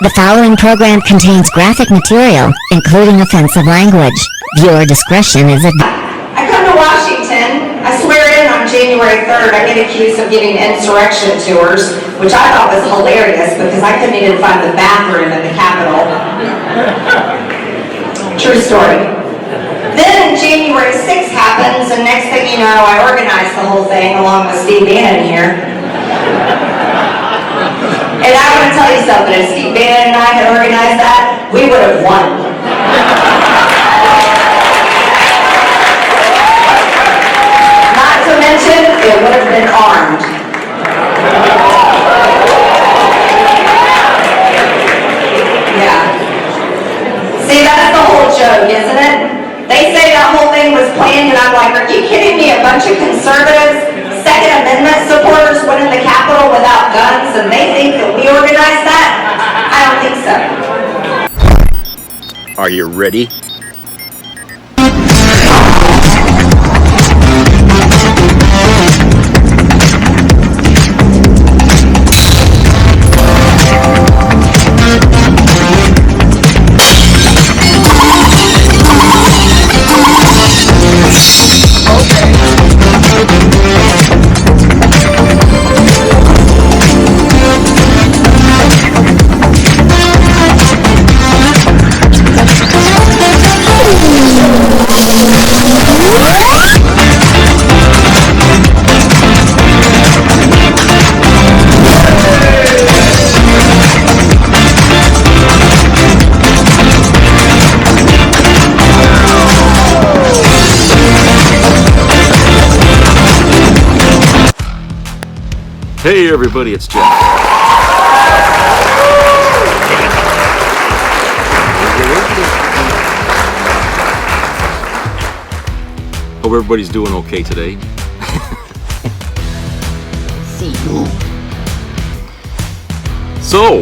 The following program contains graphic material, including offensive language. Viewer discretion is advised. I come to Washington, I swear in on January 3rd, I get accused of giving insurrection tours, which I thought was hilarious because I couldn't even find the bathroom in the Capitol. True story. Then January 6th happens, and next thing you know, I organized the whole thing along with Steve Bannon here. And I want to tell you something, if Steve Bannon and I had organized that, we would have won. Not to mention, it would have been armed. Yeah. See, that's the whole joke, isn't it? They say that whole thing was planned, and I'm like, are you kidding me? A bunch of conservatives, Second Amendment supporters went in the Capitol without guns, and they think that we organized that? I don't think so. Are you ready? Hey everybody, it's Jeff. Hope everybody's doing okay today. See you. So,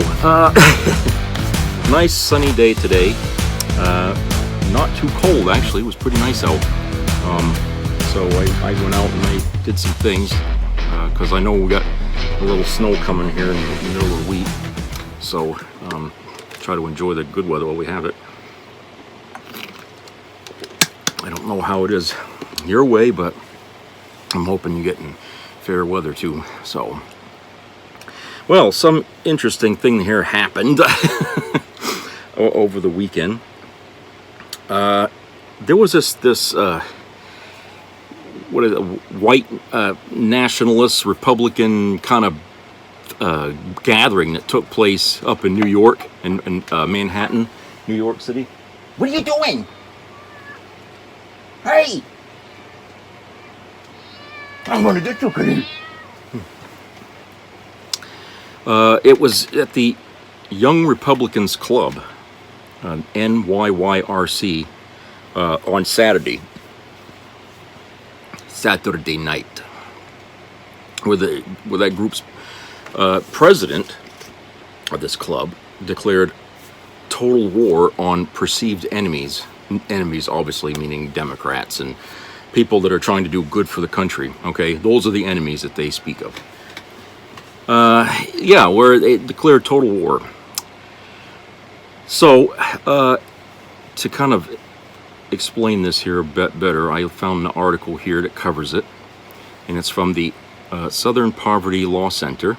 nice sunny day today. Not too cold actually, it was pretty nice out. So I went out and I did some things because I know we got a little snow coming here in the middle of the week, so try to enjoy the good weather while we have it. I don't know how it is your way, but I'm hoping you're getting fair weather too. So, well, some interesting thing here happened over the weekend. There was this what is it, white nationalist Republican kind of gathering that took place up in New York and Manhattan, New York City. What are you doing? Hey! I'm gonna get you, kid. It was at the Young Republicans Club, NYYRC, on Saturday night, where that group's president of this club declared total war on perceived enemies. Enemies obviously meaning Democrats and people that are trying to do good for the country. Okay, those are the enemies that they speak of. Yeah, where they declared total war. So, to kind of explain this here a bit better, I found an article here that covers it, and it's from the Southern Poverty Law Center,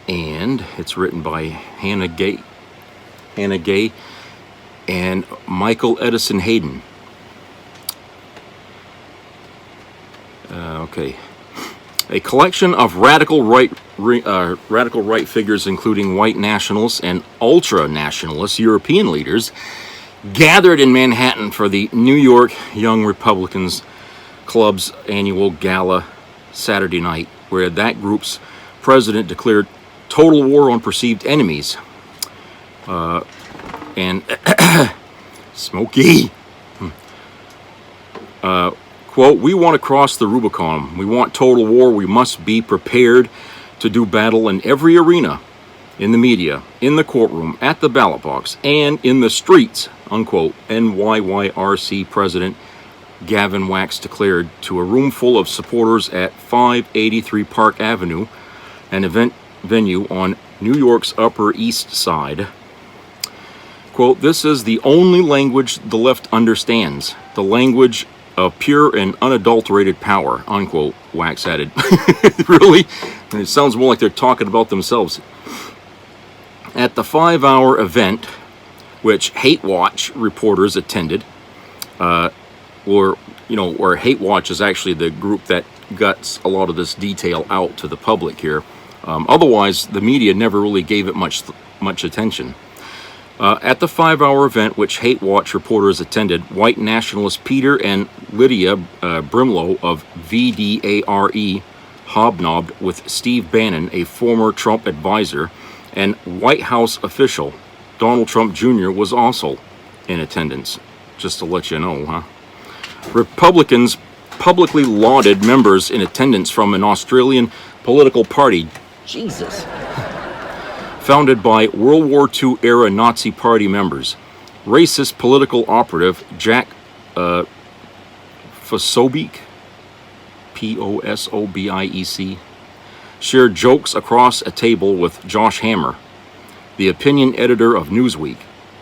and it's written by Hannah Gay and Michael Edison Hayden. Okay. A collection of radical right figures, including white nationalists and ultra-nationalist European leaders, gathered in Manhattan for the New York Young Republicans Club's annual gala Saturday night, where that group's president declared total war on perceived enemies. And Smokey, quote, "We want to cross the Rubicon. We want total war. We must be prepared to do battle in every arena, in the media, in the courtroom, at the ballot box, and in the streets," unquote, NYYRC President Gavin Wax declared to a room full of supporters at 583 Park Avenue, an event venue on New York's Upper East Side. Quote, "This is the only language the left understands, the language of pure and unadulterated power," unquote, Wax added. Really? It sounds more like they're talking about themselves. At the 5-hour event, which Hate Watch reporters attended, where Hate Watch is actually the group that guts a lot of this detail out to the public here. Otherwise, the media never really gave it much attention. At the 5-hour event, which Hate Watch reporters attended, white nationalists Peter and Lydia Brimlow of VDARE hobnobbed with Steve Bannon, a former Trump advisor, and White House official Donald Trump Jr. was also in attendance. Just to let you know, huh? Republicans publicly lauded members in attendance from an Australian political party, Jesus, founded by World War II era Nazi Party members. Racist political operative Jack Posobiec, Posobiec, shared jokes across a table with Josh Hammer, the opinion editor of Newsweek.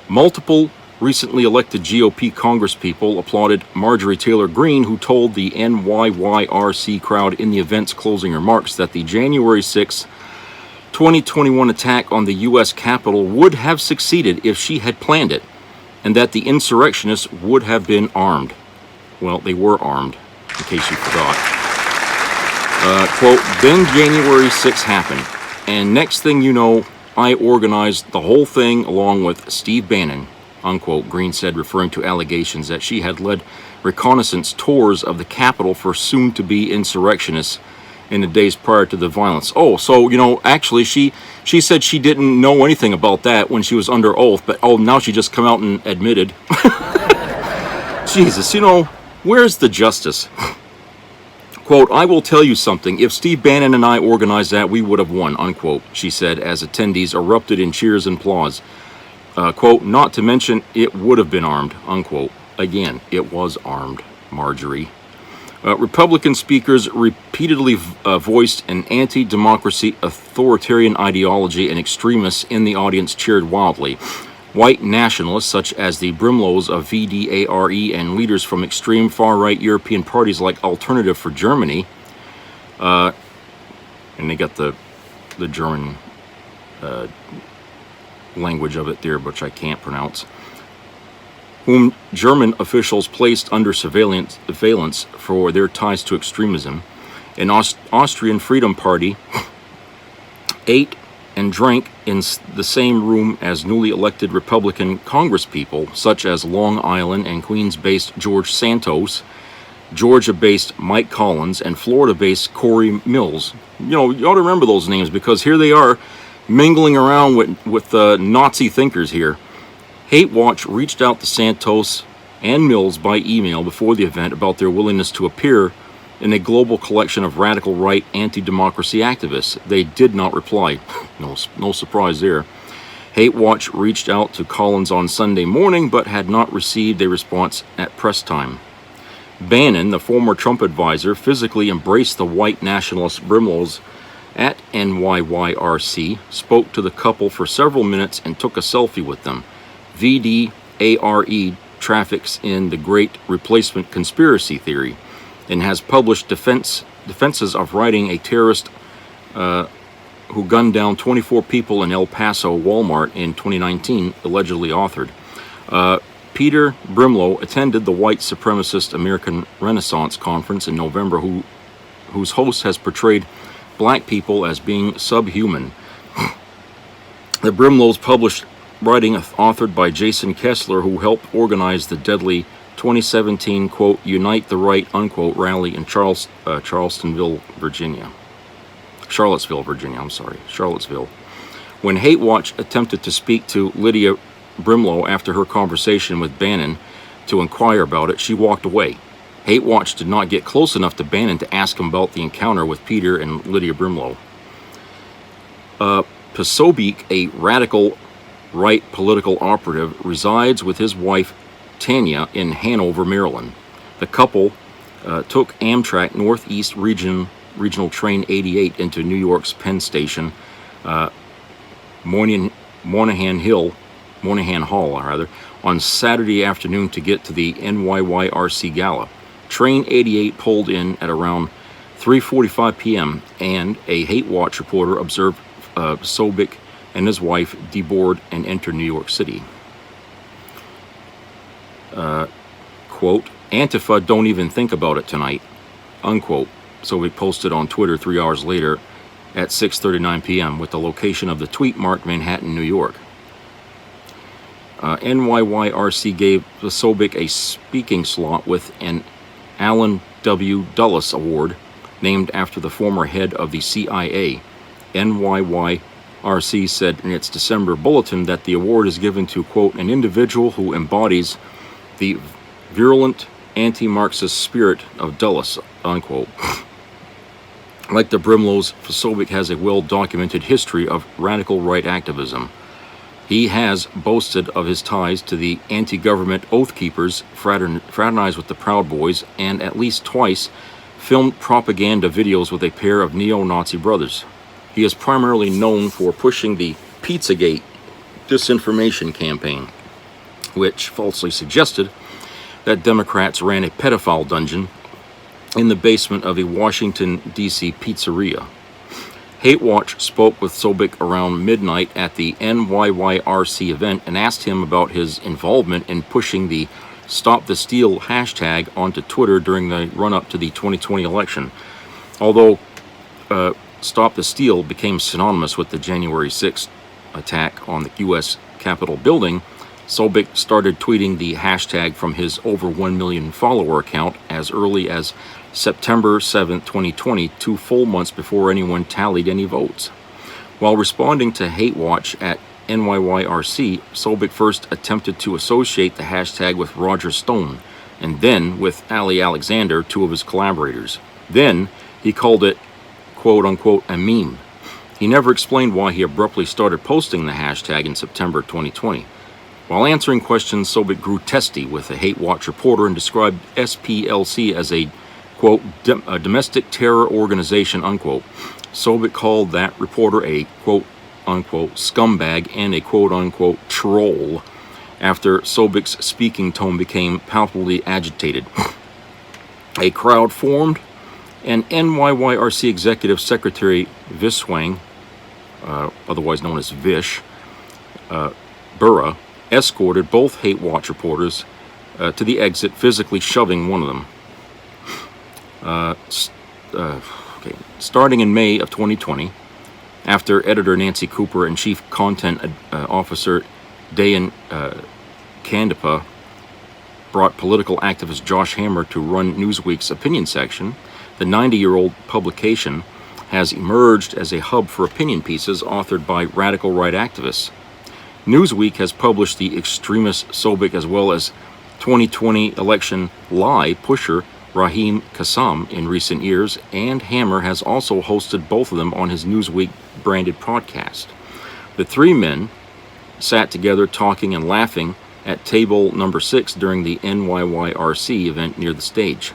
Multiple recently elected GOP congresspeople applauded Marjorie Taylor Greene, who told the NYYRC crowd in the event's closing remarks that the January 6, 2021 attack on the U.S. Capitol would have succeeded if she had planned it, and that the insurrectionists would have been armed. Well, they were armed, in case you forgot. Quote, "Then January 6 happened, and next thing you know, I organized the whole thing along with Steve Bannon," unquote, Greene said, referring to allegations that she had led reconnaissance tours of the Capitol for soon-to-be insurrectionists in the days prior to the violence. Oh, so, actually she said she didn't know anything about that when she was under oath, but now she just come out and admitted. Jesus, where's the justice? Quote, "I will tell you something. If Steve Bannon and I organized that, we would have won," unquote, she said as attendees erupted in cheers and applause. Quote, "Not to mention, it would have been armed," unquote. Again, it was armed, Marjorie. Republican speakers repeatedly voiced an anti-democracy, authoritarian ideology, and extremists in the audience cheered wildly. White nationalists, such as the Brimlows of VDARE and leaders from extreme far-right European parties like Alternative for Germany, and they got the German language of it there, which I can't pronounce, whom German officials placed under surveillance for their ties to extremism. An Austrian Freedom Party ate and drank in the same room as newly elected Republican congresspeople, such as Long Island and Queens-based George Santos, Georgia-based Mike Collins, and Florida-based Corey Mills. You ought to remember those names, because here they are mingling around with Nazi thinkers here. Hate Watch reached out to Santos and Mills by email before the event about their willingness to appear in a global collection of radical right anti-democracy activists. They did not reply. No surprise there. Hate Watch reached out to Collins on Sunday morning, but had not received a response at press time. Bannon, the former Trump advisor, physically embraced the white nationalist Brimlows at NYYRC, spoke to the couple for several minutes, and took a selfie with them. VDARE traffics in the Great Replacement conspiracy theory and has published defenses of writing a terrorist who gunned down 24 people in El Paso Walmart in 2019, allegedly authored. Peter Brimlow attended the white supremacist American Renaissance Conference in November, whose host has portrayed black people as being subhuman. The Brimlows published writing authored by Jason Kessler, who helped organize the deadly 2017, quote, Unite the Right, unquote, rally in Charlottesville, Virginia. When Hate Watch attempted to speak to Lydia Brimlow after her conversation with Bannon to inquire about it, she walked away. Hate Watch did not get close enough to Bannon to ask him about the encounter with Peter and Lydia Brimlow. Posobiec, a radical right political operative, resides with his wife Tanya in Hanover, Maryland. The couple took Amtrak Northeast Regional Train 88 into New York's Penn Station Moynihan Hall, on Saturday afternoon to get to the NYYRC Gala. Train 88 pulled in at around 3:45 p.m. and a Hate Watch reporter observed Sobek and his wife deboard and enter New York City. Quote, Antifa don't even think about it tonight, unquote. Sobek posted on Twitter 3 hours later at 6:39 p.m. with the location of the tweet marked Manhattan, New York. NYYRC gave Sobek a speaking slot with an Alan W. Dulles Award, named after the former head of the CIA. NYYRC said in its December bulletin that the award is given to, quote, an individual who embodies the virulent anti-Marxist spirit of Dulles, unquote. Like the Brimlows, Sobek has a well-documented history of radical right activism. He has boasted of his ties to the anti-government Oath Keepers, fraternized with the Proud Boys, and at least twice filmed propaganda videos with a pair of neo-Nazi brothers. He is primarily known for pushing the Pizzagate disinformation campaign, which falsely suggested that Democrats ran a pedophile dungeon in the basement of a Washington, D.C. pizzeria. Hate Watch spoke with Sobek around midnight at the NYYRC event and asked him about his involvement in pushing the Stop the Steal hashtag onto Twitter during the run-up to the 2020 election. Although Stop the Steal became synonymous with the January 6th attack on the U.S. Capitol building, Sobek started tweeting the hashtag from his over 1 million follower account as early as September 7, 2020, 2 full months before anyone tallied any votes. While responding to Hate Watch at NYYRC, Sobek first attempted to associate the hashtag with Roger Stone, and then with Ali Alexander, 2 of his collaborators. Then he called it, quote-unquote, a meme. He never explained why he abruptly started posting the hashtag in September 2020. While answering questions, Sobek grew testy with a Hate Watch reporter and described SPLC as a, quote, a domestic terror organization, unquote. Sobek called that reporter a, quote, unquote, scumbag and a, quote, unquote, troll after Sobek's speaking tone became palpably agitated. A crowd formed, and NYYRC Executive Secretary Viswang, otherwise known as Vish, Burra, escorted both Hate Watch reporters to the exit, physically shoving one of them. Starting in May of 2020, after editor Nancy Cooper and chief content officer Dayan Kandapa brought political activist Josh Hammer to run Newsweek's opinion section, the 90-year-old publication has emerged as a hub for opinion pieces authored by radical right activists. Newsweek has published the extremist Sobek as well as 2020 election lie pusher Raheem Kassam in recent years, and Hammer has also hosted both of them on his Newsweek-branded podcast. The 3 men sat together talking and laughing at table number 6 during the NYYRC event near the stage.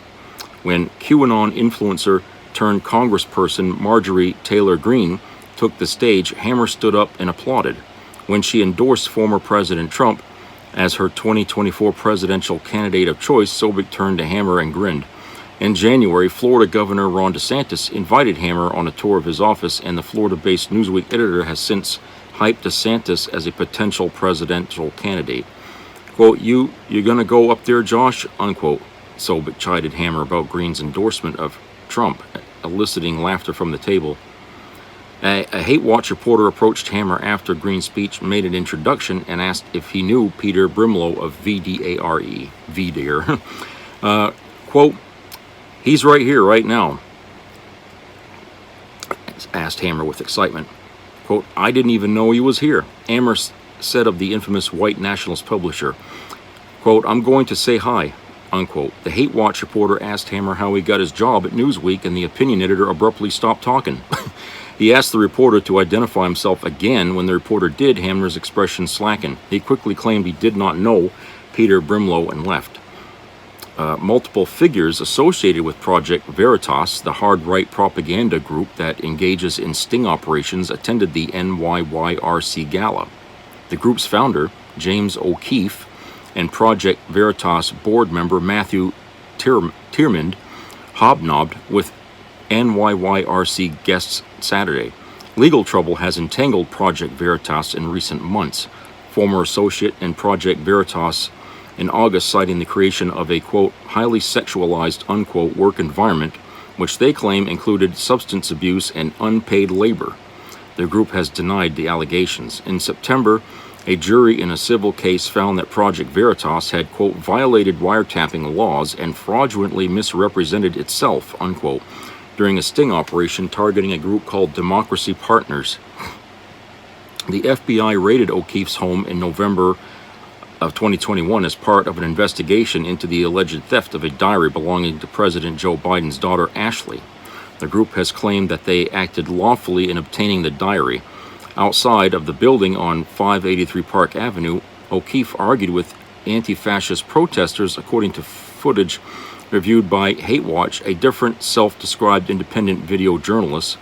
When QAnon influencer turned congressperson Marjorie Taylor Greene took the stage, Hammer stood up and applauded. When she endorsed former President Trump as her 2024 presidential candidate of choice, Sobek turned to Hammer and grinned. In January, Florida Governor Ron DeSantis invited Hammer on a tour of his office, and the Florida-based Newsweek editor has since hyped DeSantis as a potential presidential candidate. Quote, you're gonna go up there, Josh? Unquote. Sobek chided Hammer about Greene's endorsement of Trump, eliciting laughter from the table. A Hate Watch reporter approached Hammer after Greene's speech, made an introduction, and asked if he knew Peter Brimlow of VDARE. VDARE. Quote, he's right here, right now, asked Hammer with excitement. Quote, I didn't even know he was here, Hammer said of the infamous white nationalist publisher. Quote, I'm going to say hi, unquote. The Hate Watch reporter asked Hammer how he got his job at Newsweek, and the opinion editor abruptly stopped talking. He asked the reporter to identify himself again. When the reporter did, Hammer's expression slackened. He quickly claimed he did not know Peter Brimlow and left. Multiple figures associated with Project Veritas, the hard-right propaganda group that engages in sting operations, attended the NYYRC Gala. The group's founder, James O'Keefe, and Project Veritas board member Matthew Tiermond hobnobbed with NYYRC guests Saturday. Legal trouble has entangled Project Veritas in recent months. Former associate in Project Veritas in August citing the creation of a, quote, highly sexualized, unquote, work environment, which they claim included substance abuse and unpaid labor. The group has denied the allegations. In September, a jury in a civil case found that Project Veritas had, quote, violated wiretapping laws and fraudulently misrepresented itself, unquote, during a sting operation targeting a group called Democracy Partners. The FBI raided O'Keefe's home in November of 2021 as part of an investigation into the alleged theft of a diary belonging to President Joe Biden's daughter, Ashley. The group has claimed that they acted lawfully in obtaining the diary. Outside of the building on 583 Park Avenue, O'Keefe argued with anti-fascist protesters, according to footage reviewed by Hate Watch. A different self-described independent video journalist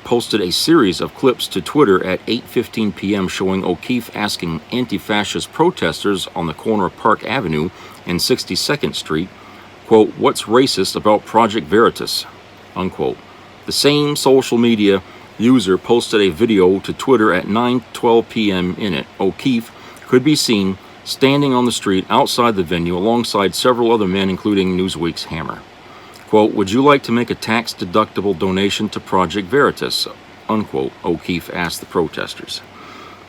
posted a series of clips to Twitter at 8:15 p.m. showing O'Keefe asking anti-fascist protesters on the corner of Park Avenue and 62nd Street, quote, what's racist about Project Veritas, unquote. The same social media user posted a video to Twitter at 9:12 p.m. In it, O'Keefe could be seen standing on the street outside the venue alongside several other men, including Newsweek's Hammer. Quote, would you like to make a tax-deductible donation to Project Veritas, unquote, O'Keefe asked the protesters.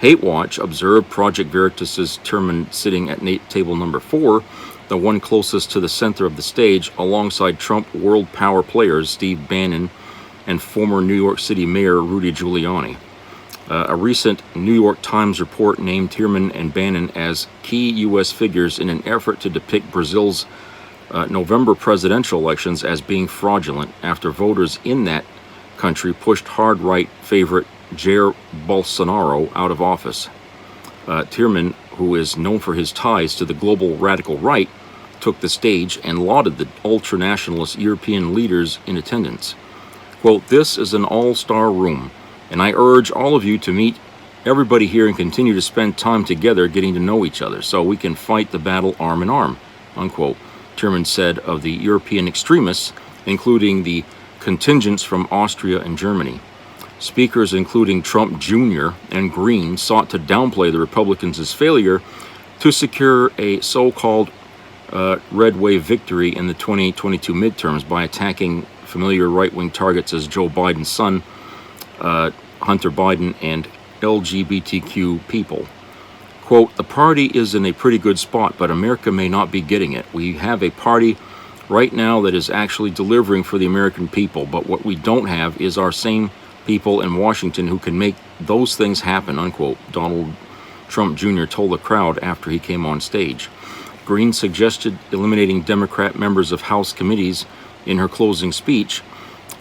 Hate Watch observed Project Veritas's chairman sitting at table number 4, the one closest to the center of the stage, alongside Trump world power players Steve Bannon and former New York City Mayor Rudy Giuliani. A recent New York Times report named Tierman and Bannon as key U.S. figures in an effort to depict Brazil's November presidential elections as being fraudulent after voters in that country pushed hard-right favorite Jair Bolsonaro out of office. Tierman, who is known for his ties to the global radical right, took the stage and lauded the ultra-nationalist European leaders in attendance. Quote, this is an all-star room, and I urge all of you to meet everybody here and continue to spend time together getting to know each other so we can fight the battle arm in arm, unquote. Tierman said of the European extremists, including the contingents from Austria and Germany. Speakers including Trump Jr. and Green sought to downplay the Republicans' failure to secure a so-called red wave victory in the 2022 midterms by attacking familiar right-wing targets as Joe Biden's son, Hunter Biden, and LGBTQ people. Quote, the party is in a pretty good spot, but America may not be getting it. We have a party right now that is actually delivering for the American people, but what we don't have is our same people in Washington who can make those things happen, unquote, Donald Trump Jr. told the crowd after he came on stage. Green suggested eliminating Democrat members of House committees in her closing speech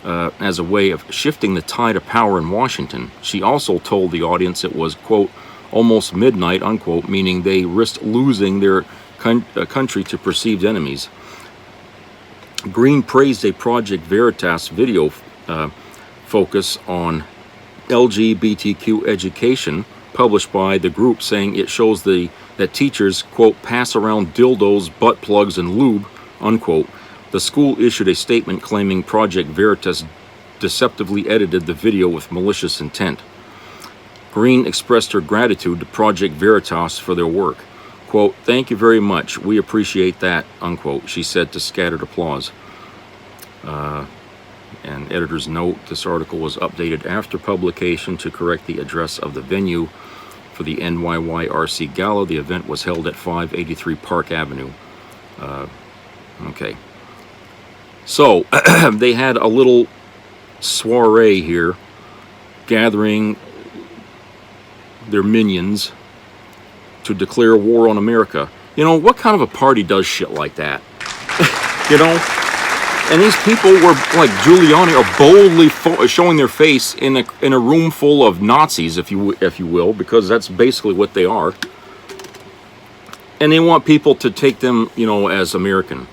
as a way of shifting the tide of power in Washington. She also told the audience it was, quote, almost midnight, unquote, meaning they risked losing their country to perceived enemies. Green praised a Project Veritas video focus on LGBTQ education published by the group, saying it shows that teachers, quote, pass around dildos, butt plugs, and lube, unquote. The school issued a statement claiming Project Veritas deceptively edited the video with malicious intent. Green expressed her gratitude to Project Veritas for their work. Quote, thank you very much. We appreciate that, unquote, she said to scattered applause. And editor's note, this article was updated after publication to correct the address of the venue for the NYYRC Gala. The event was held at 583 Park Avenue. Okay. So, they had a little soiree here, gathering their minions to declare war on America. You know, what kind of a party does shit like that? You know? And these people were, like Giuliani, are boldly showing their face in a room full of Nazis, if you will, because that's basically what they are. And they want people to take them, you know, as American.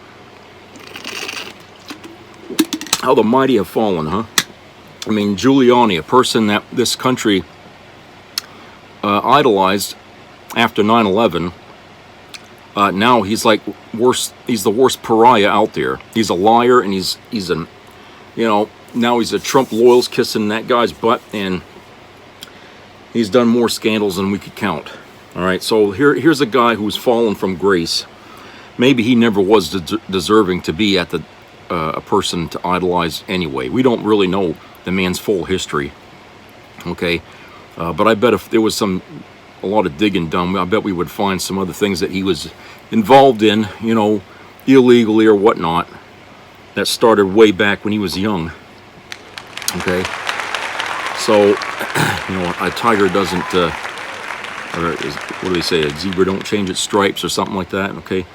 How the mighty have fallen, huh? I mean, Giuliani, a person that this country idolized after 9/11, now he's like worse. He's the worst pariah out there. He's a liar, and he's an, now he's a Trump loyals kissing that guy's butt, and he's done more scandals than we could count. All right, so here's a guy who's fallen from grace. Maybe he never was deserving to be at a person to idolize anyway. We don't really know the man's full history. Okay, but I bet if there was a lot of digging done, I bet we would find some other things that he was involved in, illegally or whatnot, that started way back when he was young. Okay, so a tiger doesn't, what do they say? A zebra don't change its stripes or something like that. Okay,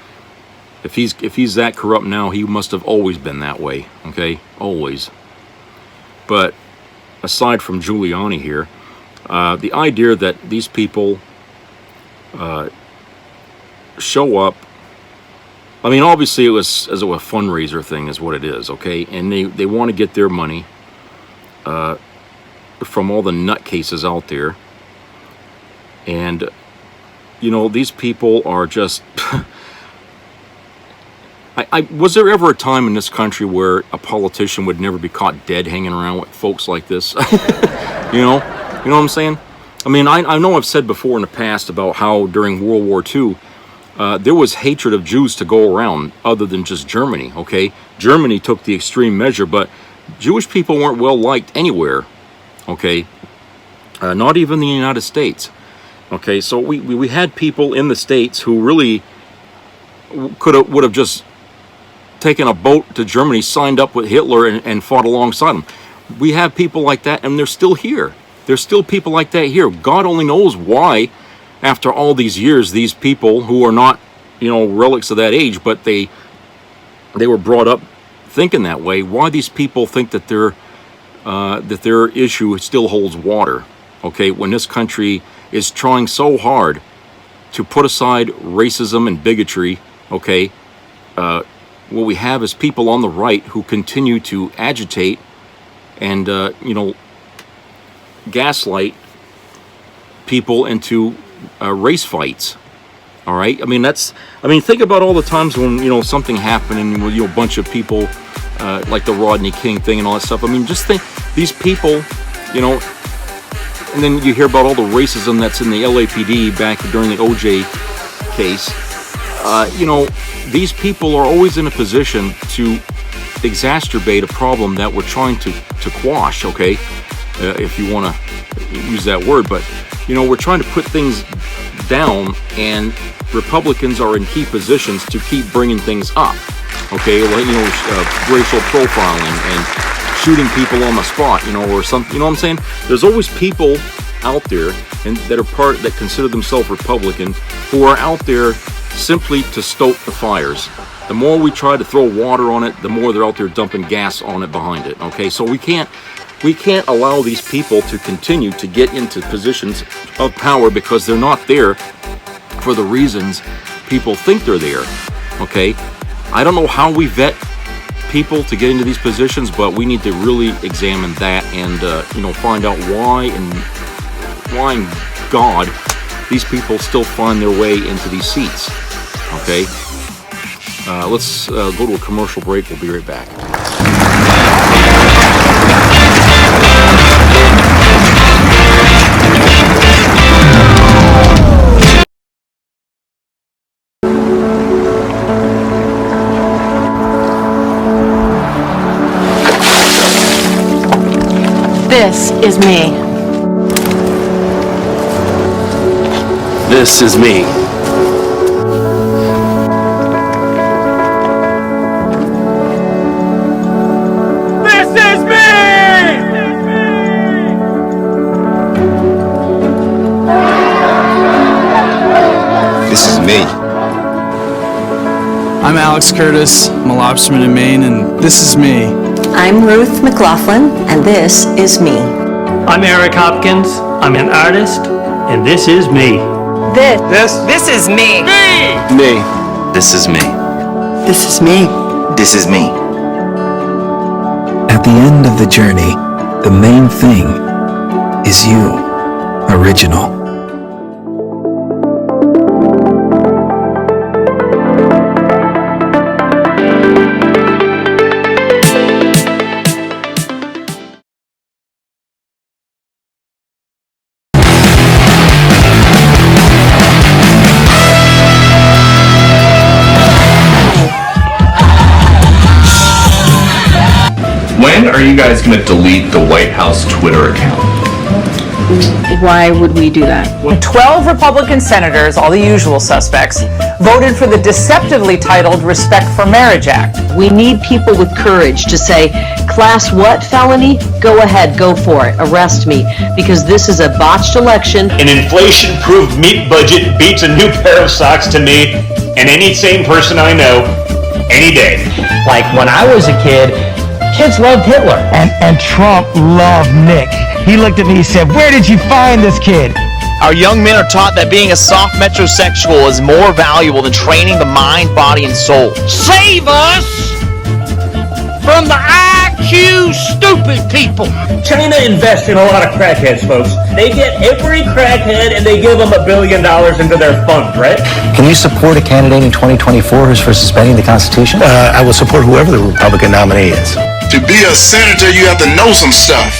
if he's that corrupt now, he must have always been that way. Okay, always. But aside from Giuliani here, the idea that these people show up, I mean, obviously it was as a fundraiser thing is what it is, okay? And they want to get their money from all the nutcases out there. And, these people are just... was there ever a time in this country where a politician would never be caught dead hanging around with folks like this? You know what I'm saying? I mean, I know I've said before in the past about how during World War II, there was hatred of Jews to go around other than just Germany, okay? Germany took the extreme measure, but Jewish people weren't well liked anywhere, okay? Not even the United States, okay? So we had people in the States who really would have just taken a boat to Germany, signed up with Hitler, and fought alongside him. We have people like that, and they're still here. There's still people like that here. God only knows why, after all these years, these people who are not, relics of that age, but they were brought up thinking that way, why these people think that their issue still holds water, okay, when this country is trying so hard to put aside racism and bigotry, okay? What we have is people on the right who continue to agitate and, gaslight people into race fights. All right, I mean think about all the times when something happened and a bunch of people like the Rodney King thing and all that stuff. I mean, just think these people, and then you hear about all the racism that's in the LAPD back during the OJ case. These people are always in a position to exacerbate a problem that we're trying to quash. Okay, if you want to use that word, but we're trying to put things down, and Republicans are in key positions to keep bringing things up. Okay, racial profiling and shooting people on the spot, or something. You know what I'm saying? There's always people out there and that consider themselves Republican who are out there simply to stoke the fires. The more we try to throw water on it, the more they're out there dumping gas on it behind it. Okay, so we can't allow these people to continue to get into positions of power because they're not there for the reasons people think they're there. Okay, I don't know how we vet people to get into these positions, but we need to really examine that and find out why in God these people still find their way into these seats. Okay, let's go to a commercial break. We'll be right back. This is me. This is me. This is me. I'm Alex Curtis. I'm a lobsterman in Maine, and this is me. I'm Ruth McLaughlin, and this is me. I'm Eric Hopkins. I'm an artist, and this is me. This is me. Me. This is me. This is me. This is me. at the end of the journey, the main thing is you, original. When are you guys going to delete the White House Twitter account? Why would we do that? 12 Republican senators, all the usual suspects, voted for the deceptively titled Respect for Marriage Act. We need people with courage to say, class what felony? Go ahead, go for it, arrest me, because this is a botched election. An inflation-proof meat budget beats a new pair of socks to me and any sane person I know any day. Like when I was a kid, kids loved Hitler. And Trump loved Nick. He looked at me and said, "Where did you find this kid?" Our young men are taught that being a soft metrosexual is more valuable than training the mind, body, and soul. Save us from the IQ stupid people. China invests in a lot of crackheads, folks. They get every crackhead and they give them $1 billion into their fund, right? Can you support a candidate in 2024 who's for suspending the Constitution? I will support whoever the Republican nominee is. To be a senator, you have to know some stuff.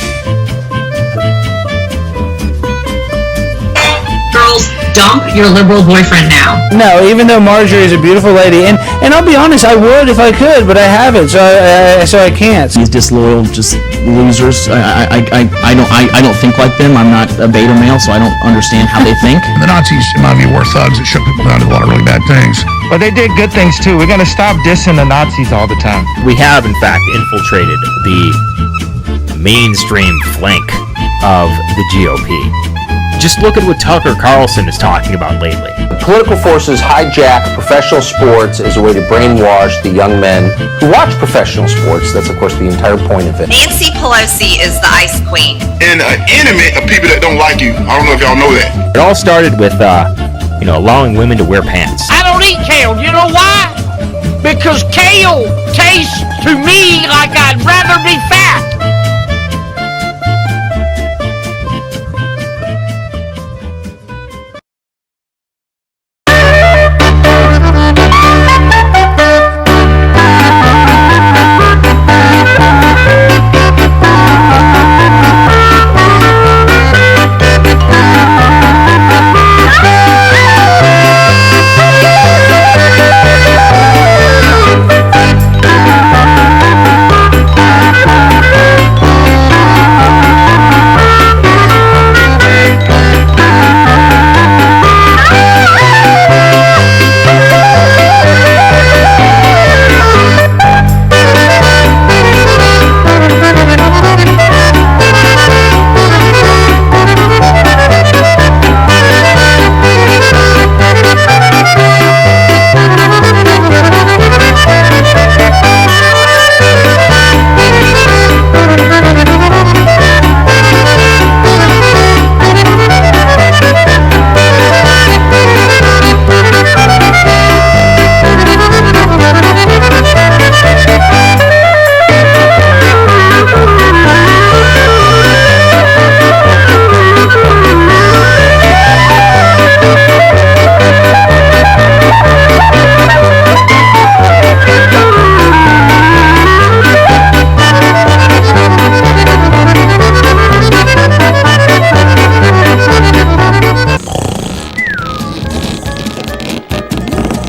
Girls, dump your liberal boyfriend now. No, even though Marjorie is a beautiful lady, and I'll be honest, I would if I could, but I haven't, so I can't. These disloyal, just losers. I don't think like them. I'm not a beta male, so I don't understand how they think. The Nazis, in my view, were thugs that shook people down to a lot of really bad things. But they did good things too. We're going to stop dissing the Nazis all the time. We have, in fact, infiltrated the mainstream flank of the GOP. Just look at what Tucker Carlson is talking about lately. Political forces hijack professional sports as a way to brainwash the young men who watch professional sports. That's, of course, the entire point of it. Nancy Pelosi is the ice queen. And an enemy of people that don't like you. I don't know if y'all know that. It all started with, allowing women to wear pants. I don't eat kale. You know why? Because kale tastes to me like I'd rather be fat.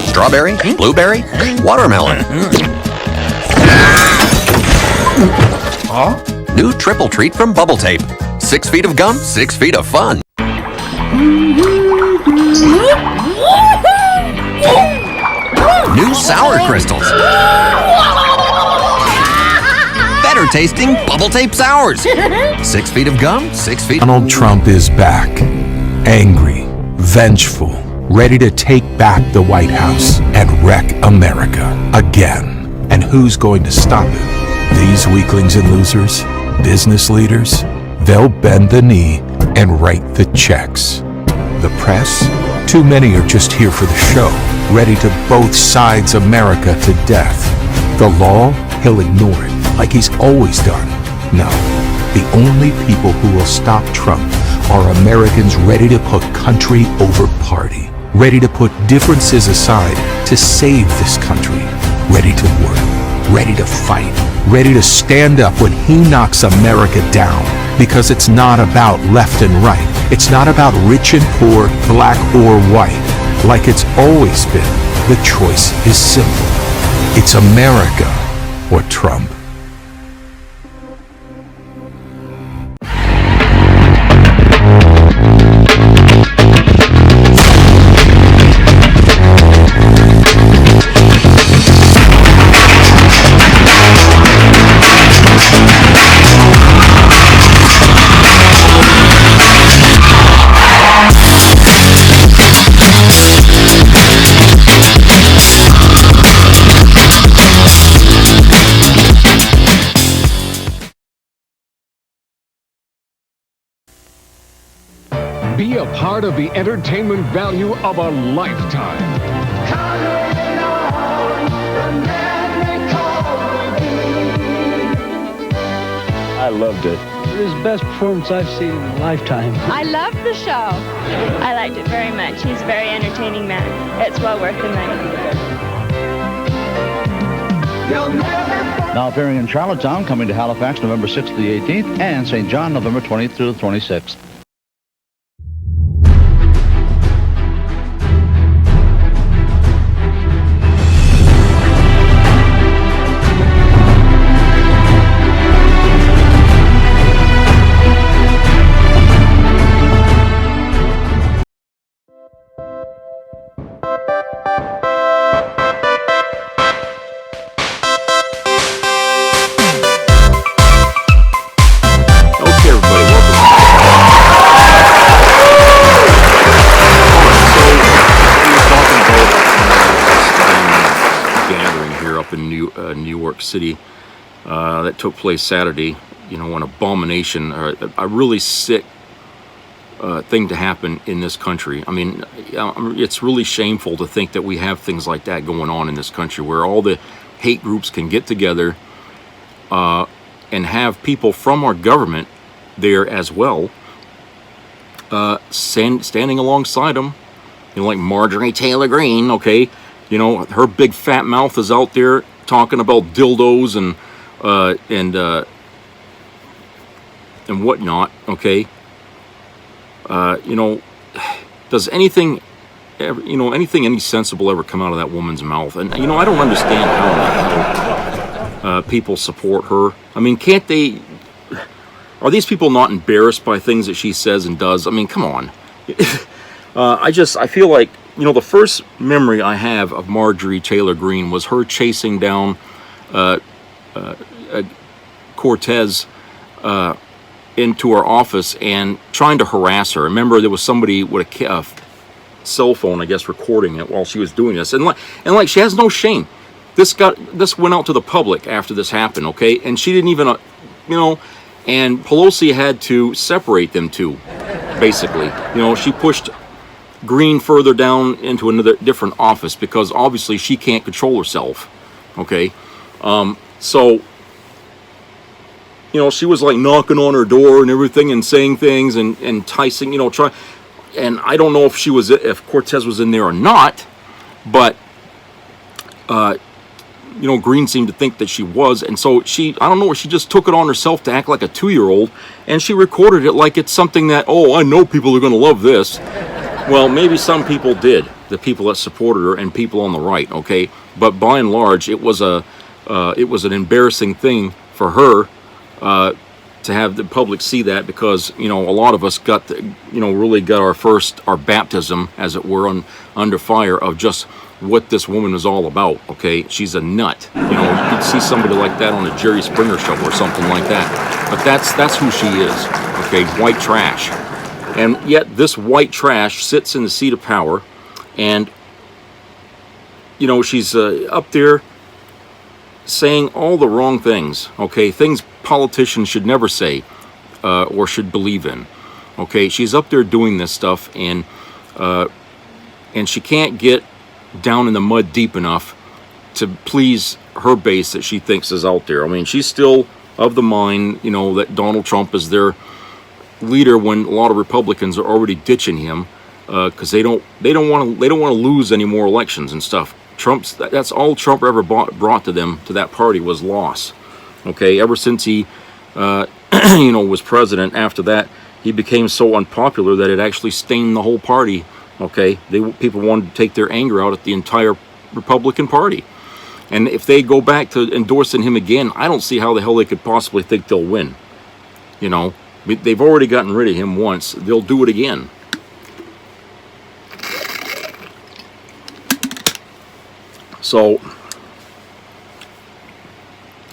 Strawberry, blueberry, watermelon. New triple treat from Bubble Tape. 6 feet of gum, 6 feet of fun. New sour crystals. Better tasting Bubble Tape sours. 6 feet of gum, 6 feet. Donald Trump is back. Angry, vengeful, ready to take back the White House and wreck America again. And who's going to stop him? These weaklings and losers, business leaders, they'll bend the knee and write the checks. The press? Too many are just here for the show, ready to both sides America to death. The law? He'll ignore it like he's always done. No, the only people who will stop Trump are Americans ready to put country over party, ready to put differences aside to save this country, ready to work, ready to fight, ready to stand up when he knocks America down. Because it's not about left and right. It's not about rich and poor, black or white. Like it's always been, the choice is simple. It's America or Trump. Be a part of the entertainment value of a lifetime. I loved it. It was the best performance I've seen in a lifetime. I loved the show. I liked it very much. He's a very entertaining man. It's well worth the money. Now appearing in Charlottetown, coming to Halifax November 6th to the 18th, and St. John November 20th through the 26th. City that took place Saturday, an abomination, a really sick thing to happen in this country. I mean, it's really shameful to think that we have things like that going on in this country where all the hate groups can get together and have people from our government there as well standing alongside them, like Marjorie Taylor Greene, okay? Her big fat mouth is out there talking about dildos and whatnot, okay? Does anything ever, any sensible ever come out of that woman's mouth? And I don't understand how people support her. I mean, can't they? Are these people not embarrassed by things that she says and does? I mean, come on. I feel like, the first memory I have of Marjorie Taylor Greene was her chasing down Cortez into her office and trying to harass her. Remember, there was somebody with a cell phone, I guess, recording it while she was doing this, and she has no shame. This went out to the public after this happened, okay? And she didn't even, and Pelosi had to separate them two, basically. She pushed Green further down into another different office because obviously she can't control herself, okay? So she was like knocking on her door and everything and saying things and enticing, and I don't know if Cortez was in there or not, but Green seemed to think that she was, and so she just took it on herself to act like a 2-year-old, and she recorded it like it's something that, oh, I know people are going to love this. Well, maybe some people did, the people that supported her and people on the right, okay? But by and large, it was an embarrassing thing for her to have the public see that, because a lot of us got really got our baptism, as it were, under fire of just what this woman is all about, okay? She's a nut. You'd see somebody like that on a Jerry Springer show or something like that. But that's who she is, okay? White trash. And yet this white trash sits in the seat of power, and she's up there saying all the wrong things, okay? Things politicians should never say or should believe in, okay? She's up there doing this stuff, and she can't get down in the mud deep enough to please her base that she thinks is out there. I mean, she's still of the mind, you know, that Donald Trump is their leader when a lot of Republicans are already ditching him because they don't want to lose any more elections and stuff. That's all Trump ever brought to them, to that party, was loss. Okay, ever since he was president, after that he became so unpopular that it actually stained the whole party. Okay, people wanted to take their anger out at the entire Republican Party. And if they go back to endorsing him again, I don't see how the hell they could possibly think they'll win. You know, they've already gotten rid of him once. They'll do it again. So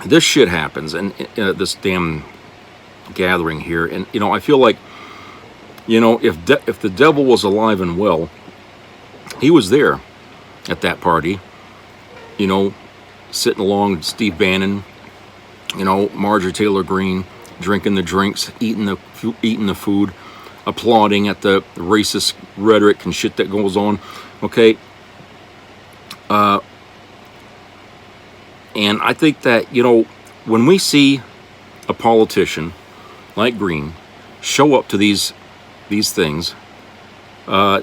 this shit happens, and this damn gathering here, and you know, I feel like, you know, if the devil was alive and well, he was there at that party, you know, sitting along with Steve Bannon, you know, Marjorie Taylor Greene, drinking the drinks, eating the food, applauding at the racist rhetoric and shit that goes on. Okay, and I think that, you know, when we see a politician like Green show up to these things, to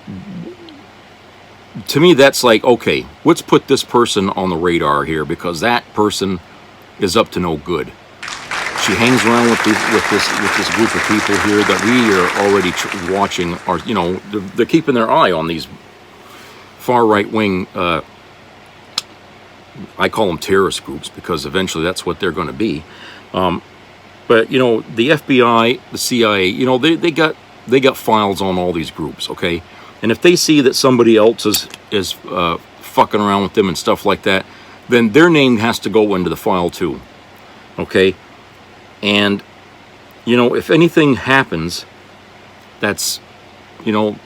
me that's like, okay, let's put this person on the radar here, because that person is up to no good. She hangs around with this group of people here that we are already watching, or, you know, they're keeping their eye on these far right wing, I call them terrorist groups, because eventually that's what they're going to be. But you know, the FBI, the CIA, you know, they got files on all these groups, okay? And if they see that somebody else is fucking around with them and stuff like that, then their name has to go into the file too, okay? And you know, if anything happens that's, you know,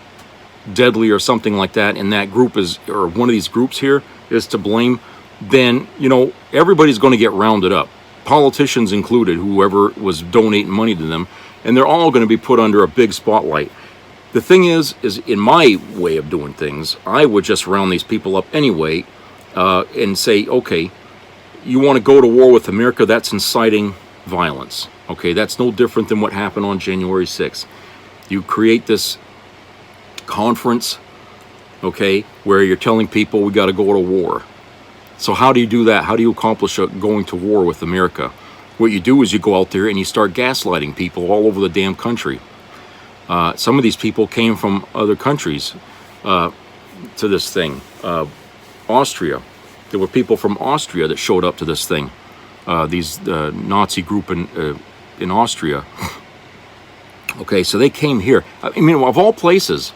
deadly or something like that, and that group is, or one of these groups here is to blame, then, you know, everybody's going to get rounded up, politicians included, whoever was donating money to them, and they're all going to be put under a big spotlight. The thing is in my way of doing things, I would just round these people up anyway, and say, okay, you want to go to war with America, that's inciting violence. Okay, that's no different than what happened on January 6th. You create this conference, okay, where you're telling people we got to go to war. So how do you do that? How do you accomplish going to war with America? What you do is you go out there and you start gaslighting people all over the damn country. Some of these people came from other countries to this thing. Austria. There were people from Austria that showed up to this thing. These Nazi group in Austria. Okay, so they came here. I mean, of all places,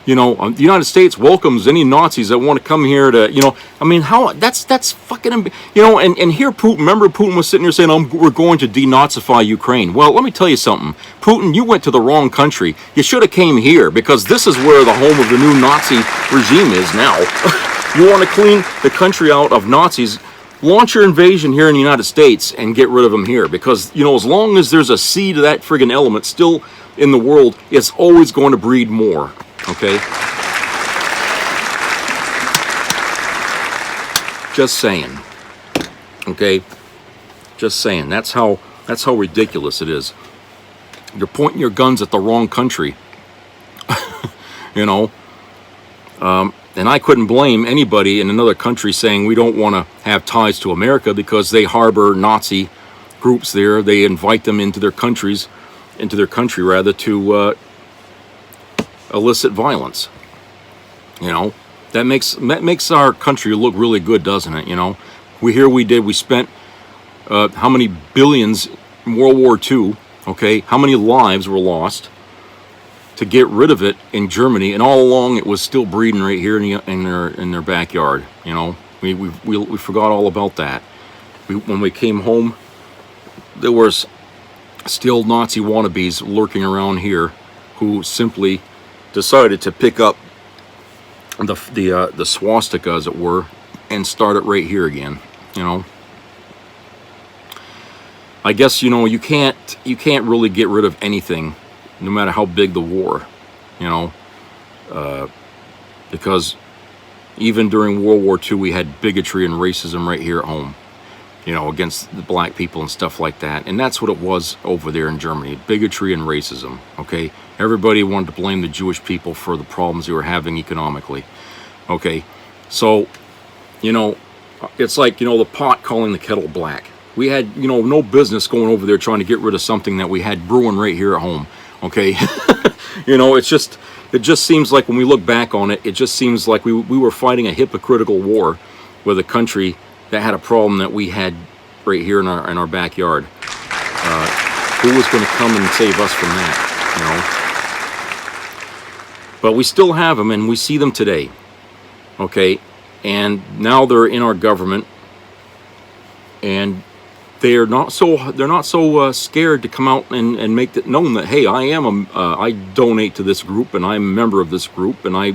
you know, the United States welcomes any Nazis that want to come here to, you know, I mean, how, that's fucking, you know, and here Putin, remember Putin was sitting here saying, we're going to denazify Ukraine. Well, let me tell you something. Putin, you went to the wrong country. You should have came here, because this is where the home of the new Nazi regime is now. You want to clean the country out of Nazis, launch your invasion here in the United States and get rid of them here, because, you know, as long as there's a seed of that friggin' element still in the world, it's always going to breed more. Okay, just saying. Okay, just saying. That's how ridiculous it is. You're pointing your guns at the wrong country. You know, and I couldn't blame anybody in another country saying we don't want to have ties to America, because they harbor Nazi groups there. They invite them into their country rather, to illicit violence. You know, that makes our country look really good, doesn't it? You know, we spent how many billions in World War II, okay, how many lives were lost to get rid of it in Germany, and all along it was still breeding right here in their backyard. You know, we forgot all about that. When we came home, there was still Nazi wannabes lurking around here who simply decided to pick up the swastika, as it were, and start it right here again. You know, I guess, you know, you can't really get rid of anything, no matter how big the war, you know, because Even during World War II, we had bigotry and racism right here at home, you know, against the black people and stuff like that. And that's what it was over there in Germany, bigotry and racism, okay? Everybody wanted to blame the Jewish people for the problems they were having economically, okay? So, you know, it's like, you know, the pot calling the kettle black. We had, you know, no business going over there trying to get rid of something that we had brewing right here at home, okay? You know, it just seems like when we look back on it, it just seems like we were fighting a hypocritical war with a country that had a problem that we had right here in our backyard. Who was going to come and save us from that, you know? But we still have them, and we see them today, okay? And now they're in our government, and they're not so scared to come out and make it known that, hey, I donate to this group, and I'm a member of this group, and I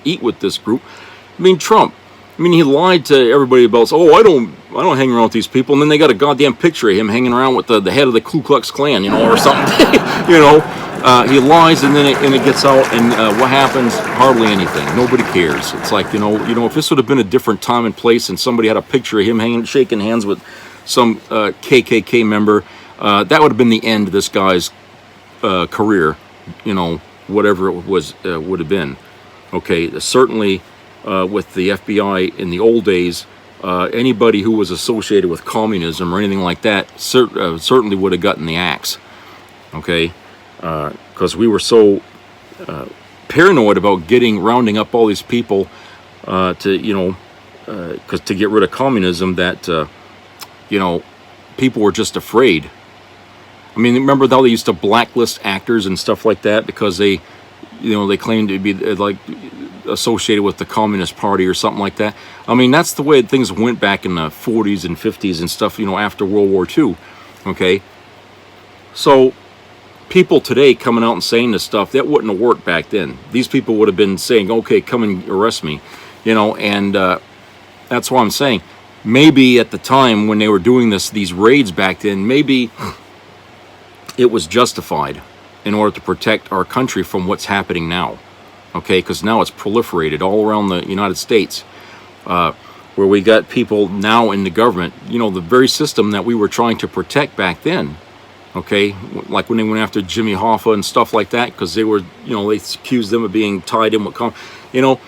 eat with this group. I mean, Trump, he lied to everybody about, I don't hang around with these people, and then they got a goddamn picture of him hanging around with the head of the Ku Klux Klan, you know, or something. You know, he lies, and then it gets out, and what happens? Hardly anything. Nobody cares. It's like, you know, if this would have been a different time and place, and somebody had a picture of him shaking hands with some KKK member, that would have been the end of this guy's career, you know, whatever it was would have been. Okay, certainly with the FBI in the old days, anybody who was associated with communism or anything like that certainly would have gotten the axe. Okay, because we were so paranoid about rounding up all these people to get rid of communism that you know, people were just afraid. I mean, remember how they used to blacklist actors and stuff like that because they claimed to be like associated with the Communist Party or something like that. I mean, that's the way things went back in the 40s and 50s and stuff, you know, after World War II. Okay, so people today coming out and saying this stuff, that wouldn't have worked back then. These people would have been saying, okay, come and arrest me, you know, and that's what I'm saying. Maybe at the time when they were doing these raids back then, maybe it was justified in order to protect our country from what's happening now, okay? Because now it's proliferated all around the United States, where we got people now in the government, you know, the very system that we were trying to protect back then, okay? Like when they went after Jimmy Hoffa and stuff like that, because they were, you know, they accused them of being tied in with, you know,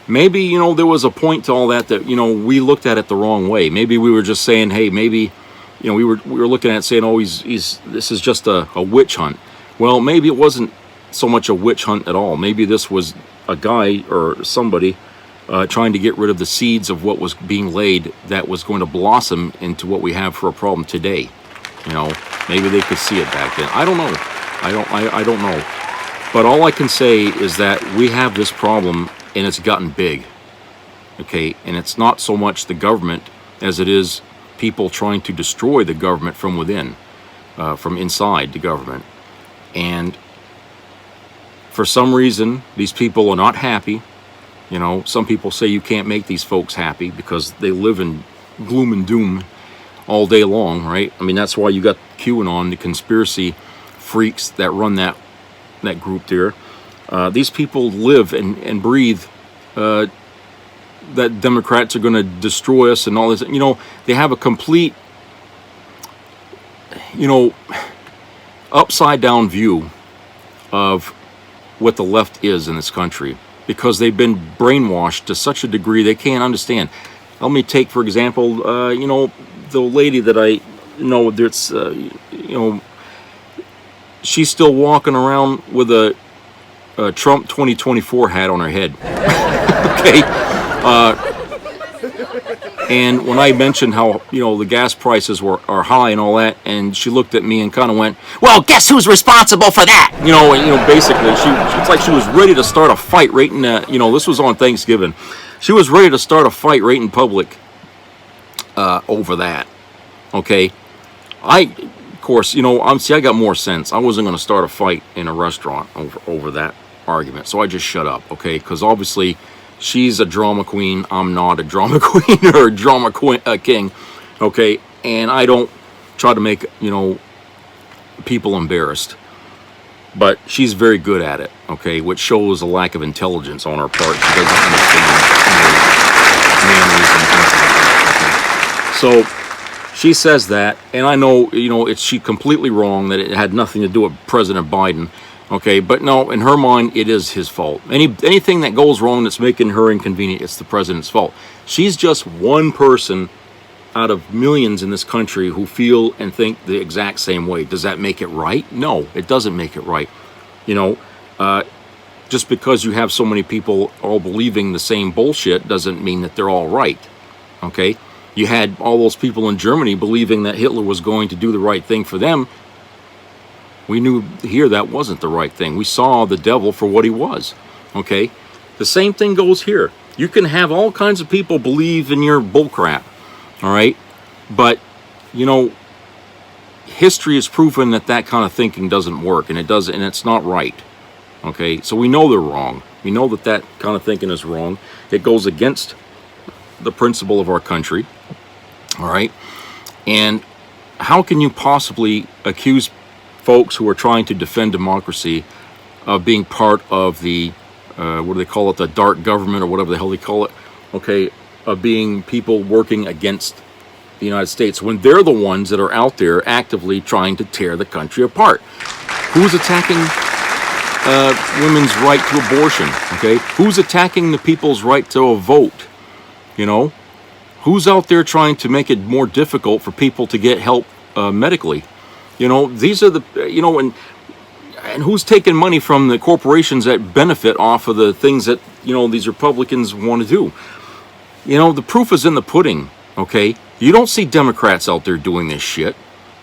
maybe, you know, there was a point to all that, you know, we looked at it the wrong way. Maybe we were just saying, hey, maybe, you know, we were looking at it saying, oh, this is just a witch hunt. Well, maybe it wasn't so much a witch hunt at all. Maybe this was a guy or somebody trying to get rid of the seeds of what was being laid that was going to blossom into what we have for a problem today. You know, maybe they could see it back then. I don't know. I don't know. But all I can say is that we have this problem, and it's gotten big, okay? And it's not so much the government as it is people trying to destroy the government from within, from inside the government. And for some reason, these people are not happy. You know, some people say you can't make these folks happy because they live in gloom and doom all day long, right? I mean, that's why you got QAnon, the conspiracy freaks that run that group there. These people live and breathe that Democrats are going to destroy us and all this. You know, they have a complete, you know, upside down view of what the left is in this country because they've been brainwashed to such a degree they can't understand. Let me take, for example, you know, the lady that I know that's, you know, she's still walking around with a Trump 2024 hat on her head. Okay. And when I mentioned how, you know, the gas prices are high and all that, and she looked at me and kind of went, well, guess who's responsible for that? You know, basically, it's like she was ready to start a fight right in the, you know, this was on Thanksgiving. She was ready to start a fight right in public over that. Okay. Of course, you know, I got more sense. I wasn't going to start a fight in a restaurant over that argument, so I just shut up, okay? Because obviously, she's a drama queen. I'm not a drama queen or a drama king, okay? And I don't try to make, you know, people embarrassed. but she's very good at it, okay, which shows a lack of intelligence on her part. She doesn't understand manners and things like that. Okay? So she says that, and I know, she completely wrong, that it had nothing to do with President Biden, okay, but no, in her mind, it is his fault. Anything that goes wrong that's making her inconvenient, it's the president's fault. She's just one person out of millions in this country who feel and think the exact same way. Does that make it right? No, it doesn't make it right. Just because you have so many people all believing the same bullshit doesn't mean that they're all right. Okay? You had all those people in Germany believing that Hitler was going to do the right thing for them. We knew here that wasn't the right thing. We saw the devil for what he was. Okay? The same thing goes here. You can have all kinds of people believe in your bullcrap. All right? But, history has proven that kind of thinking doesn't work, and it's not right. Okay? So we know they're wrong. We know that kind of thinking is wrong. It goes against the principle of our country. All right? And how can you possibly accuse folks who are trying to defend democracy of being part of the, what do they call it, the dark government or whatever the hell they call it, okay, of being people working against the United States when they're the ones that are out there actively trying to tear the country apart? Who's attacking women's right to abortion, okay? Who's attacking the people's right to a vote, Who's out there trying to make it more difficult for people to get help medically? These are the, and who's taking money from the corporations that benefit off of the things that, these Republicans want to do? The proof is in the pudding, okay? You don't see Democrats out there doing this shit.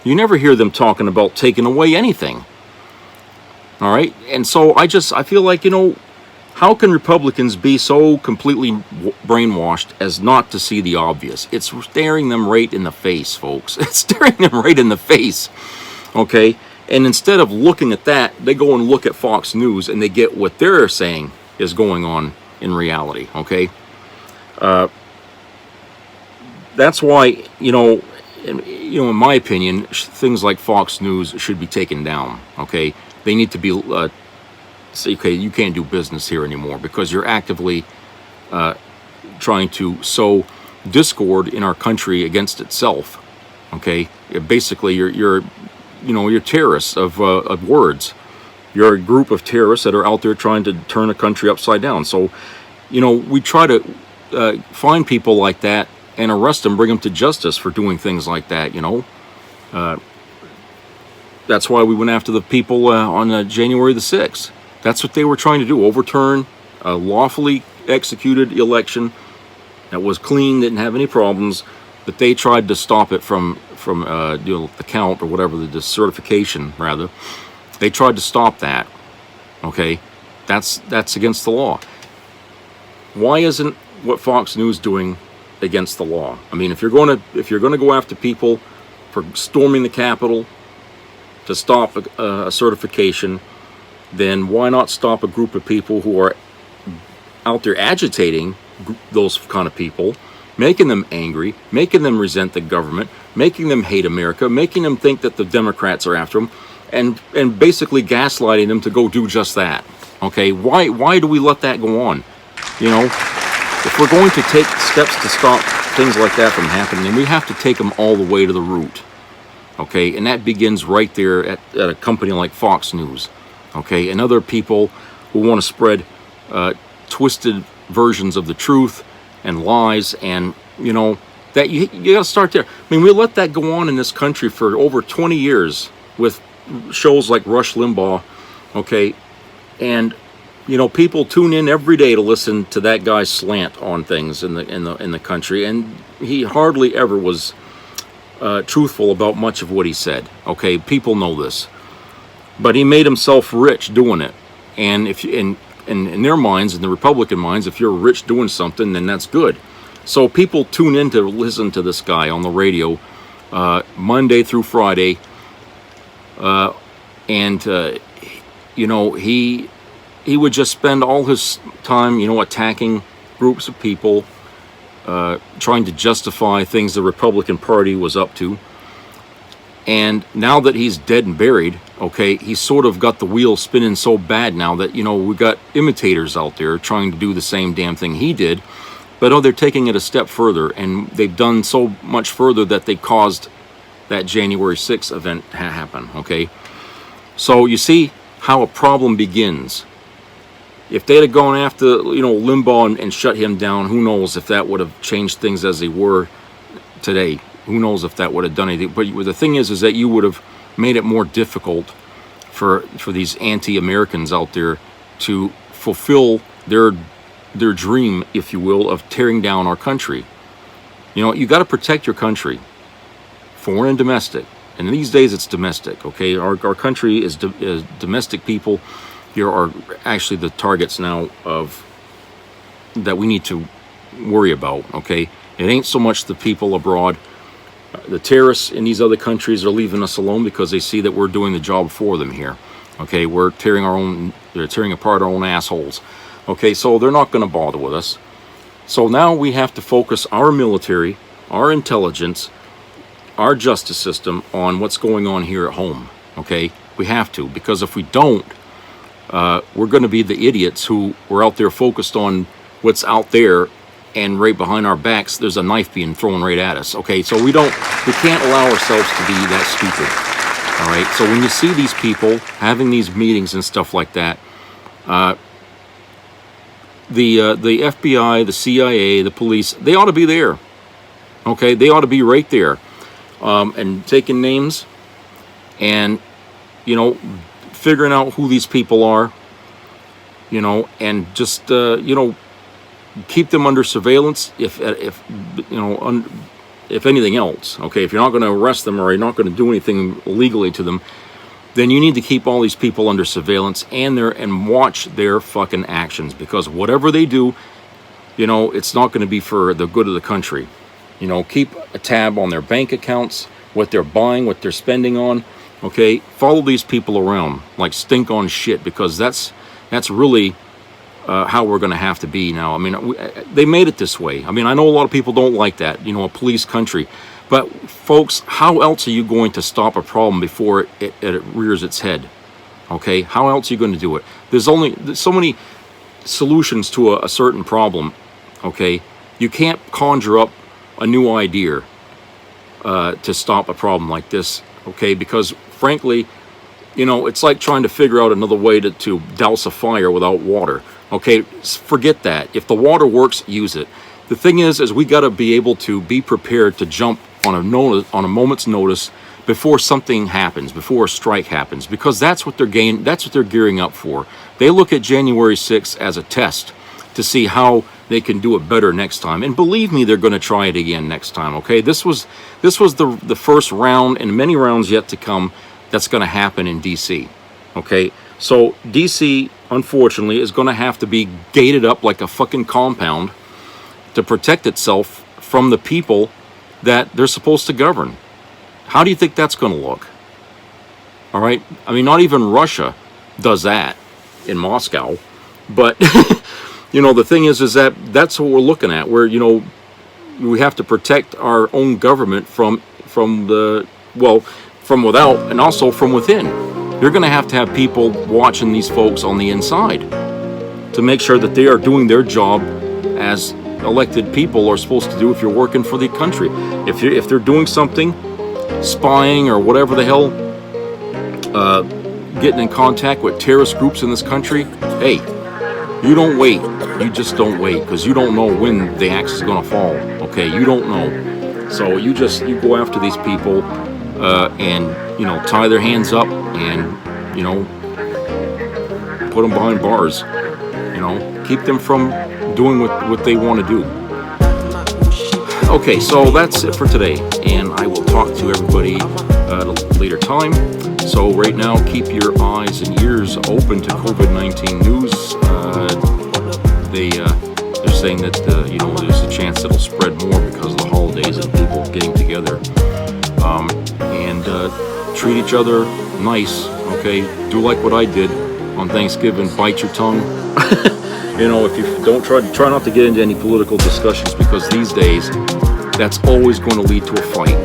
You never hear them talking about taking away anything. All right? And so I feel like, how can Republicans be so completely brainwashed as not to see the obvious? It's staring them right in the face, folks. It's staring them right in the face, okay? And instead of looking at that, they go and look at Fox News and they get what they're saying is going on in reality, okay? That's why, in my opinion, things like Fox News should be taken down, okay? They need to be, say, okay, you can't do business here anymore because you're actively trying to sow discord in our country against itself, okay? Basically, you're terrorists of words. You're a group of terrorists that are out there trying to turn a country upside down. So, we try to find people like that and arrest them, bring them to justice for doing things like that, That's why we went after the people on January the 6th. That's what they were trying to do, overturn a lawfully executed election that was clean, didn't have any problems, but they tried to stop it from the count or whatever, the certification, rather. They tried to stop that, okay? That's against the law. Why isn't what Fox News doing against the law? I mean, if you're going to go after people for storming the Capitol to stop a certification, then why not stop a group of people who are out there agitating those kind of people, making them angry, making them resent the government, making them hate America, making them think that the Democrats are after them, and basically gaslighting them to go do just that. Okay, why do we let that go on? If we're going to take steps to stop things like that from happening, then we have to take them all the way to the root. Okay, and that begins right there at a company like Fox News. Okay, and other people who want to spread twisted versions of the truth and lies, and that you got to start there. I mean, we let that go on in this country for over 20 years with shows like Rush Limbaugh. Okay, and people tune in every day to listen to that guy's slant on things in the country, and he hardly ever was truthful about much of what he said. Okay, people know this, but he made himself rich doing it. And if in their minds, in the Republican minds, if you're rich doing something, then that's good. So people tune in to listen to this guy on the radio Monday through Friday, and he would just spend all his time, attacking groups of people, trying to justify things the Republican Party was up to. And now that he's dead and buried, okay, he's sort of got the wheel spinning so bad now that, you know, we got imitators out there trying to do the same damn thing he did. But they're taking it a step further, and they've done so much further that they caused that January 6th event to happen, okay? So you see how a problem begins. If they'd have gone after, you know, Limbaugh and shut him down, who knows if that would have changed things as they were today. Who knows if that would have done anything. But the thing is that you would have made it more difficult for these anti-Americans out there to fulfill their dream, if you will, of tearing down our country. You know, you got to protect your country, foreign and domestic. And these days it's domestic, okay? Our country is domestic people here are actually the targets now of that we need to worry about, okay? It ain't so much the people abroad. The terrorists in these other countries are leaving us alone because they see that we're doing the job for them here, okay? They're tearing apart our own assholes, okay? So they're not going to bother with us. So now we have to focus our military, our intelligence, our justice system on what's going on here at home, okay? We have to, because if we don't, we're going to be the idiots who were out there focused on what's out there, and right behind our backs there's a knife being thrown right at us, okay? So we can't allow ourselves to be that stupid, all right? So when you see these people having these meetings and stuff like that, the FBI, the CIA, the police, they ought to be there, okay? They ought to be right there, and taking names and, you know, figuring out who these people are, you know, and just, you know, keep them under surveillance if you know, if anything else, okay? If you're not going to arrest them or you're not going to do anything illegally to them, then you need to keep all these people under surveillance and watch their fucking actions, because whatever they do, you know, it's not going to be for the good of the country. You know, keep a tab on their bank accounts, what they're buying, what they're spending on, okay? Follow these people around like stink on shit, because that's really how we're going to have to be now. I mean, they made it this way. I mean, I know a lot of people don't like that, you know, a police country. But, folks, how else are you going to stop a problem before it rears its head? Okay? How else are you going to do it? There's so many solutions to a certain problem, okay? You can't conjure up a new idea to stop a problem like this, okay? Because, frankly, you know, it's like trying to figure out another way to douse a fire without water. Okay, forget that. If the water works, use it. The thing is we got to be able to be prepared to jump on a moment's notice before something happens, before a strike happens, because that's what they're gearing up for. They look at January 6th as a test to see how they can do it better next time. And believe me, they're going to try it again next time, okay? This was the first round, and many rounds yet to come, that's going to happen in D.C., okay? So D.C., unfortunately, is going to have to be gated up like a fucking compound to protect itself from the people that they're supposed to govern. How do you think that's going to look? All right? I mean, not even Russia does that in Moscow. But, you know, the thing is that's what we're looking at, where, you know, we have to protect our own government from without and also from within. You're going to have people watching these folks on the inside to make sure that they are doing their job as elected people are supposed to do if you're working for the country. If they're doing something, spying or whatever the hell, getting in contact with terrorist groups in this country, hey, you don't wait. You just don't wait, because you don't know when the axe is going to fall, okay? You don't know. So you go after these people and, you know, tie their hands up and, you know, put them behind bars, you know, keep them from doing what they want to do. Okay, so that's it for today, and I will talk to everybody at a later time. So right now, keep your eyes and ears open to COVID-19 news. They're saying that, you know, there's a chance it'll spread more because of the holidays and people getting together. And treat each other nice, okay? Do like what I did on Thanksgiving, bite your tongue. You know, if you don't try not to get into any political discussions, because these days, that's always going to lead to a fight.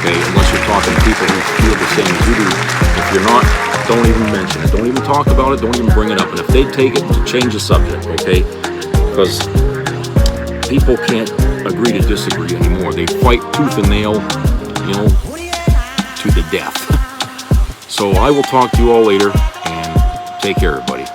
okay? Unless you're talking to people who feel the same as you do. If you're not, don't even mention it. Don't even talk about it. Don't even bring it up. And if they take it, to change the subject, okay? Because people can't agree to disagree anymore. They fight tooth and nail, you know, to the death. So I will talk to you all later, and take care, everybody.